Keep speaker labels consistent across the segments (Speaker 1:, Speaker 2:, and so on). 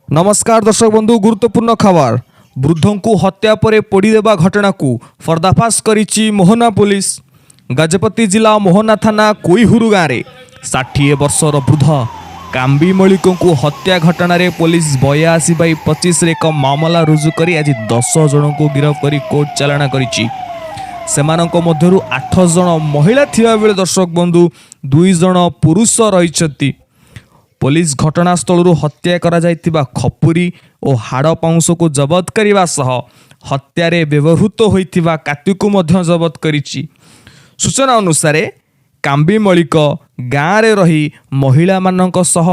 Speaker 1: नमस्कार दर्शक बंधु गुरुत्वपूर्ण खबर वृद्धों को हत्या पर पोड़ी देवा घटना को पर्दाफाश करिछि मोहना पुलिस। गजपति जिला मोहना थाना कोईहुरु गाँव में 60 वर्षर वृद्ध काम्बी मलिक को हत्या घटना रे पुलिस 82/25 एक मामला रुजु करी आज 10 जन को गिरफ्त करी कोर्ट चालाण करिछि। सेमानक मध्यरु 8 जन महिला थिबा बेले दर्शक बंधु 2 जन पुरुष रहिछथि। पुलिस घटनास्थल हत्या करा जाइतिबा खपुरी और हाड़ पाउंस को जबत करने सह हत्यार व्यवहृत होइतिबा काती को मध्य जबत करिछि। सूचना अनुसार काम्बी मलिक गाँव रे रही महिला मानक सह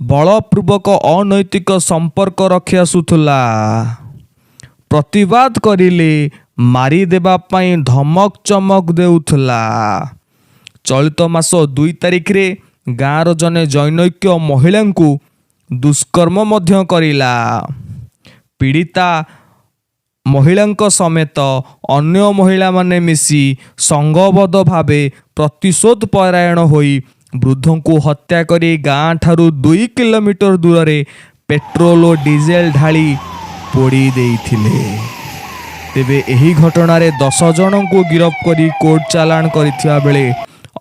Speaker 1: बलपूर्वक अनैतिक संपर्क रखि आसुथुला। प्रतिवाद करिले मारी देबा पई धमक चमक देउथुला। चलित मास 2 तारिख रे गाँवर जने जैनैक्य महिला को दुष्कर्म मध्य करिला। पीड़िता महिला समेत अन्य महिला माने मिसी संगबद्ध भावे प्रतिशोध परायण होई वृद्धों को हत्या करी गाँ ठारू 2 किलोमीटर दूर रे पेट्रोल और डीजेल ढाली पोड़ी देइथिले। तेबे एही घटना रे 10 जन को गिरफ्त करी कोर्ट चालाण करिथिया बेले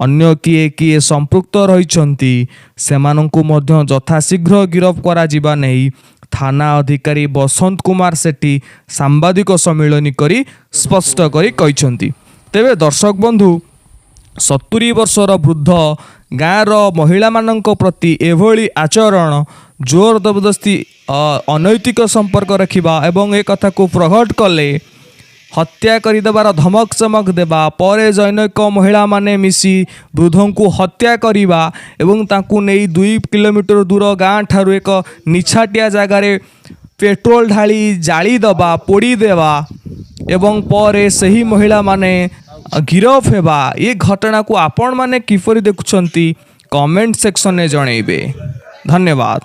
Speaker 1: अन्य किए किए संपृक्त रहिछन्ति सेमानंकु मध्य यथाशीघ्र गिरफ्त करा जिबा नहीं थाना अधिकारी बसंत कुमार सेठी सांबादिक सम्मेलन करी स्पष्ट करी कहिछन्ति। तेबे दर्शक बंधु 70 वर्षर वृद्ध गाँवर महिला मानक प्रति एभली आचरण जोर जबरदस्ती अनैतिक संपर्क रखिबा एवं एक कथा को प्रकट कले हत्या करिदेबार धमक चमक देबा परे जैनक महिला माने मिसी वृद्धों को हत्या करिबा एवं ताकू नहीं 2 किलोमीटर दूर गाँ ठारू एक निछाटिया जगार पेट्रोल ढाली जाली दबा पोड़ी देवा एवं परे सही महिला माने गिरफ हेबा ये घटना को आपण माने किपरि देखुछंती कमेंट सेक्शन में जणैबे। धन्यवाद।